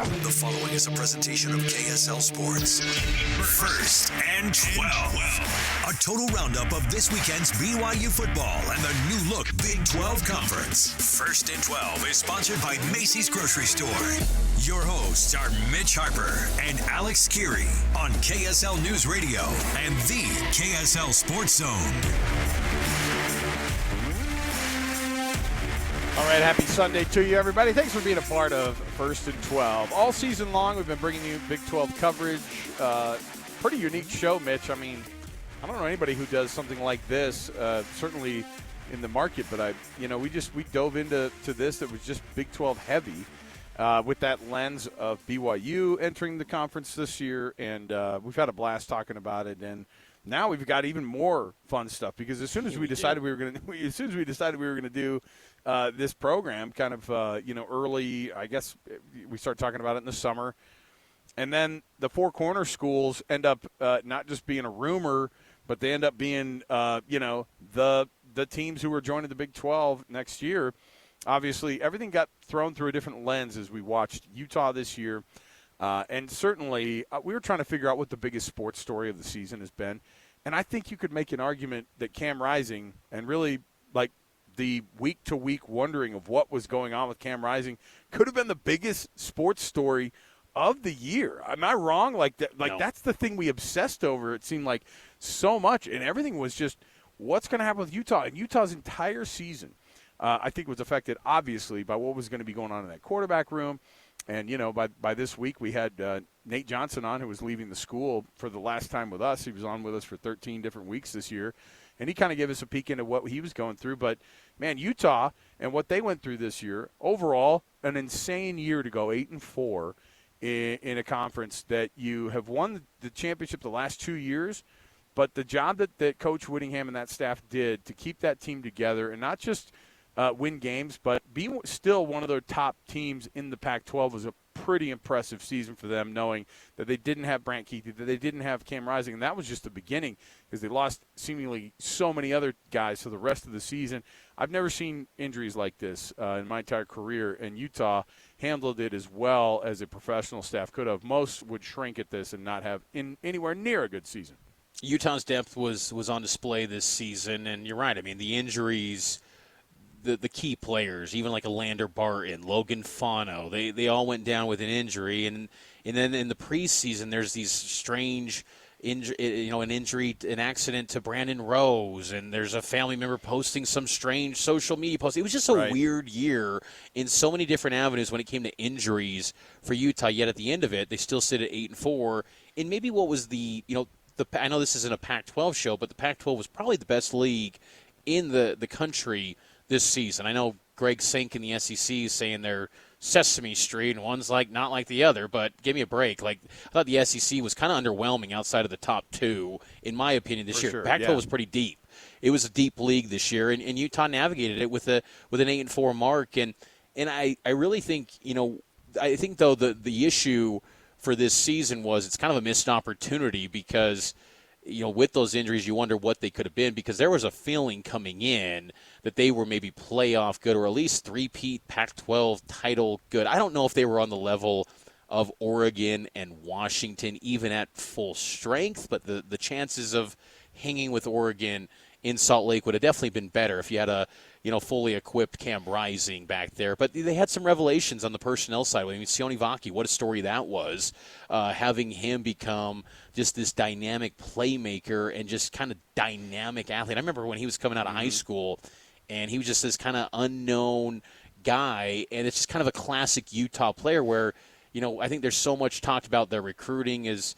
The following is a presentation of KSL Sports. First and 12. A total roundup of this weekend's BYU football and the new look Big 12 Conference. First and 12 is sponsored by Macy's Grocery Store. Your hosts are Mitch Harper and Alex Kirry on KSL News Radio and the KSL Sports Zone. All right, happy Sunday to you, everybody. Thanks for being a part of First and 12. All season long, we've been bringing you Big 12 coverage. Pretty unique show, Mitch. I mean, I don't know anybody who does something like this, certainly in the market, but we dove into this that was just Big 12 heavy with that lens of BYU entering the conference this year, and we've had a blast talking about it. And now we've got even more fun stuff because as soon as we decided we were going to do this program, kind of early, I guess we start talking about it in the summer, and then the Four Corner schools end up not just being a rumor, but they end up being the teams who are joining the Big 12 next year. Obviously, everything got thrown through a different lens as we watched Utah this year. And certainly, we were trying to figure out what the biggest sports story of the season has been. And I think you could make an argument that Cam Rising and really, like, the week-to-week wondering of what was going on with Cam Rising could have been the biggest sports story of the year. Am I wrong? That's the thing we obsessed over, it seemed like, so much. And everything was just what's going to happen with Utah. And Utah's entire season, I think, was affected, obviously, by what was going to be going on in that quarterback room. And, by this week we had Nate Johnson on, who was leaving the school for the last time with us. He was on with us for 13 different weeks this year. And he kind of gave us a peek into what he was going through. But, man, Utah and what they went through this year, overall, an insane year to go 8-4 in a conference that you have won the championship the last 2 years. But the job that Coach Whittingham and that staff did to keep that team together and not just win games, but be still one of their top teams in the Pac-12 was a pretty impressive season for them, knowing that they didn't have Brant Keithy, that they didn't have Cam Rising, and that was just the beginning because they lost seemingly so many other guys for the rest of the season. I've never seen injuries like this in my entire career, and Utah handled it as well as a professional staff could have. Most would shrink at this and not have anywhere near a good season. Utah's depth was on display this season, and you're right. I mean, the injuries – the key players, even like a Lander Barton, Logan Fano, they all went down with an injury. And then in the preseason, there's these strange an accident to Brandon Rose, and there's a family member posting some strange social media post. It was just a weird year in so many different avenues when it came to injuries for Utah, yet at the end of it, they still sit at 8-4. And maybe what was I know this isn't a Pac-12 show, but the Pac-12 was probably the best league in the country this season. I know Greg Sink in the SEC is saying they're Sesame Street, and one's not like the other, but give me a break. I thought the SEC was kind of underwhelming outside of the top two, in my opinion, this year. Sure, Pac-12 was pretty deep. It was a deep league this year, and Utah navigated it with an 8-4 mark. And I really think, I think, though, the issue for this season was it's kind of a missed opportunity because – with those injuries, you wonder what they could have been because there was a feeling coming in that they were maybe playoff good or at least three-peat Pac-12 title good. I don't know if they were on the level of Oregon and Washington even at full strength, but the chances of hanging with Oregon in Salt Lake would have definitely been better if you had a fully equipped Cam Rising back there. But they had some revelations on the personnel side. I mean, Sione Vaki, what a story that was, having him become just this dynamic playmaker and just kind of dynamic athlete. I remember when he was coming out of high school, and he was just this kind of unknown guy, and it's just kind of a classic Utah player where, I think there's so much talked about their recruiting is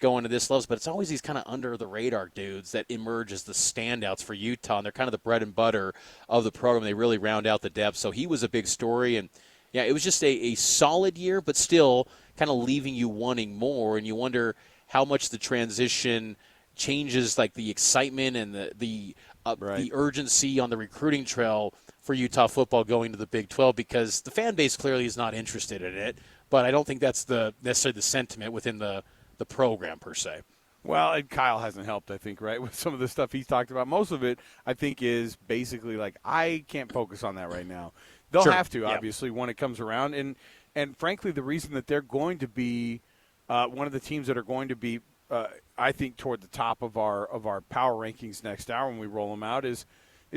going to this level, but it's always these kind of under-the-radar dudes that emerge as the standouts for Utah, and they're kind of the bread and butter of the program. They really round out the depth, so he was a big story, and, yeah, it was just a solid year, but still kind of leaving you wanting more, and you wonder how much the transition changes, like the excitement and the urgency on the recruiting trail for Utah football going to the Big 12, because the fan base clearly is not interested in it, but I don't think that's necessarily the sentiment within the program per se. Well, and Kyle hasn't helped, I think, right, with some of the stuff he's talked about. Most of it, I think, is basically I can't focus on that right now. They'll have to, obviously, when it comes around. And And frankly, the reason that they're going to be one of the teams that are going to be, I think, toward the top of our power rankings next hour when we roll them out is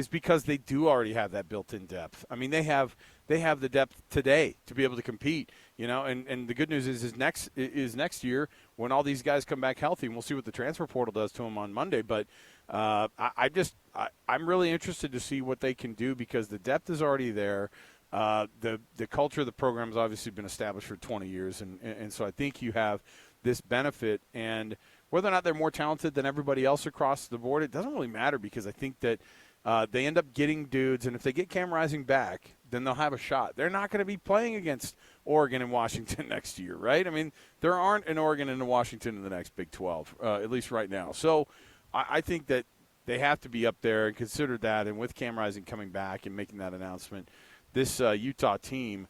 because they do already have that built-in depth. I mean, they have the depth today to be able to compete. And the good news is next year when all these guys come back healthy, and we'll see what the transfer portal does to them on Monday. But I'm really interested to see what they can do because the depth is already there. The culture of the program has obviously been established for 20 years, and so I think you have this benefit. And whether or not they're more talented than everybody else across the board, it doesn't really matter because I think that they end up getting dudes, and if they get Cam Rising back, then they'll have a shot. They're not going to be playing against Oregon and Washington next year, right? I mean, there aren't an Oregon and a Washington in the next Big 12, at least right now. So I think that they have to be up there and consider that, and with Cam Rising coming back and making that announcement, this Utah team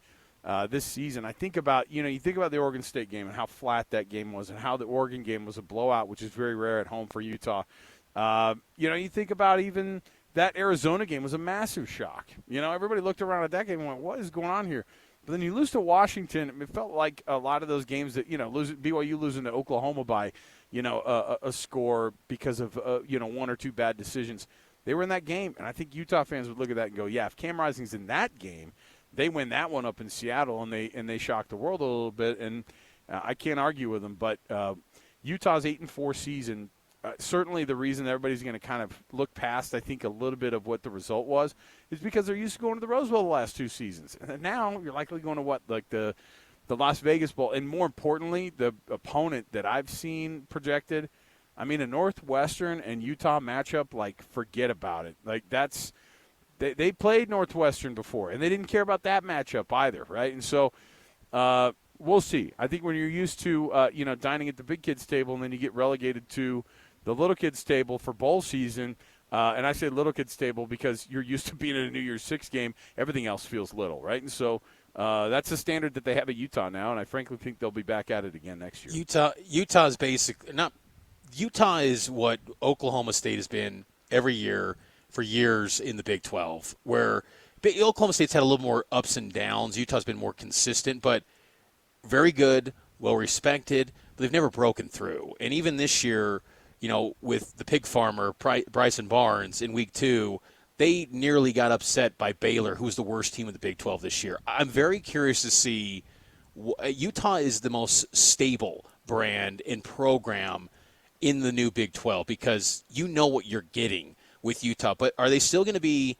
this season, I think about, you think about the Oregon State game and how flat that game was and how the Oregon game was a blowout, which is very rare at home for Utah. You think about even that Arizona game was a massive shock. Everybody looked around at that game and went, what is going on here? But then you lose to Washington. It felt like a lot of those games that, BYU losing to Oklahoma by, a score because of, one or two bad decisions. They were in that game, and I think Utah fans would look at that and go, yeah, if Cam Rising's in that game, they win that one up in Seattle, and they shock the world a little bit, and I can't argue with them. But Utah's 8-4 season, certainly the reason everybody's going to kind of look past, I think, a little bit of what the result was is because they're used to going to the Rose Bowl the last two seasons. And now you're likely going to the Las Vegas Bowl. And more importantly, the opponent that I've seen projected, I mean, a Northwestern and Utah matchup, forget about it. They played Northwestern before, and they didn't care about that matchup either, right? And so we'll see. I think when you're used to, dining at the big kids table and then you get relegated to the little kids table for bowl season, and I say little kids table because you're used to being in a New Year's Six game, everything else feels little, right? And so that's the standard that they have at Utah now, and I frankly think they'll be back at it again next year. Utah is what Oklahoma State has been every year for years in the Big 12, where Oklahoma State's had a little more ups and downs. Utah's been more consistent, but very good, well-respected, but they've never broken through. And even this year, with the pig farmer, Bryson Barnes, in Week 2, they nearly got upset by Baylor, who was the worst team in the Big 12 this year. I'm very curious to see. Utah is the most stable brand and program in the new Big 12 because you know what you're getting with Utah. But are they still going to be,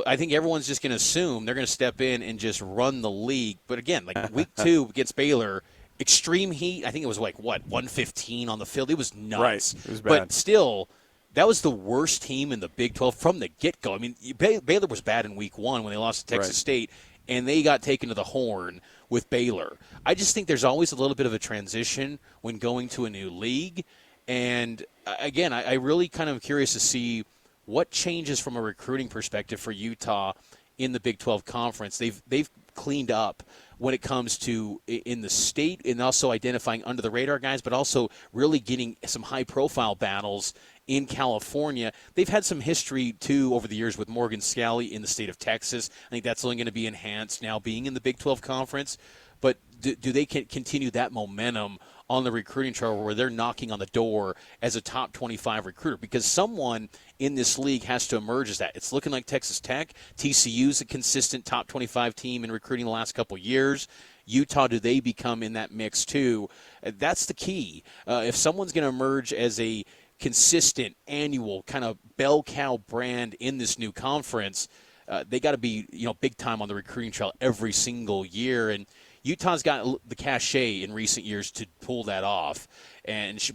I think everyone's just going to assume they're going to step in and just run the league. But again, Week 2 against Baylor, extreme heat. I think it was 115 on the field. It was nuts. Right. It was bad. But still, that was the worst team in the Big 12 from the get-go. I mean, Baylor was bad in Week 1 when they lost to Texas State, and they got taken to the horn with Baylor. I just think there's always a little bit of a transition when going to a new league. And, again, I really kind of curious to see what changes from a recruiting perspective for Utah in the Big 12 Conference. They've cleaned up when it comes to in the state and also identifying under-the-radar guys, but also really getting some high-profile battles in California. They've had some history, too, over the years with Morgan Scalley in the state of Texas. I think that's only going to be enhanced now being in the Big 12 Conference. But do they continue that momentum on the recruiting trail where they're knocking on the door as a top 25 recruiter? Because someone in this league has to emerge as that. It's looking like Texas Tech. TCU's a consistent top 25 team in recruiting the last couple of years. Utah, do they become in that mix too? That's the key. If someone's going to emerge as a consistent annual kind of bell cow brand in this new conference, they got to be big time on the recruiting trail every single year. And Utah's got the cachet in recent years to pull that off,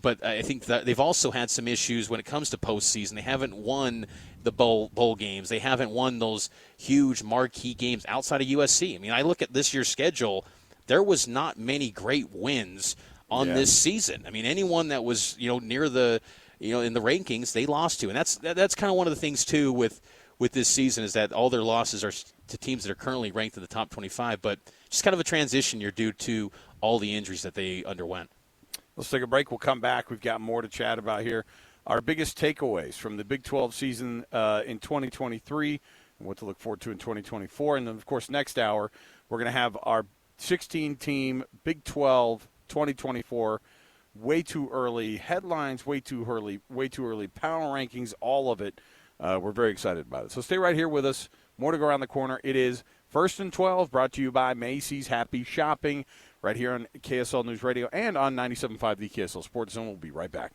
but I think that they've also had some issues when it comes to postseason. They haven't won the bowl games. They haven't won those huge marquee games outside of USC. I mean, I look at this year's schedule. There was not many great wins on this season. I mean, anyone that was near the in the rankings, they lost to, and that's kind of one of the things too with this season is that all their losses are to teams that are currently ranked in the top 25, but just kind of a transition year due to all the injuries that they underwent. Let's take a break. We'll come back. We've got more to chat about here. Our biggest takeaways from the Big 12 season in 2023 and what to look forward to in 2024. And then, of course, next hour, we're going to have our 16-team Big 12 2024. Way too early. Headlines way too early. Way too early. Power rankings, all of it. We're very excited about it. So stay right here with us. More to go around the corner. It is First and 12, brought to you by Macy's Happy Shopping, right here on KSL News Radio and on 97.5 the KSL Sports Zone. We'll be right back.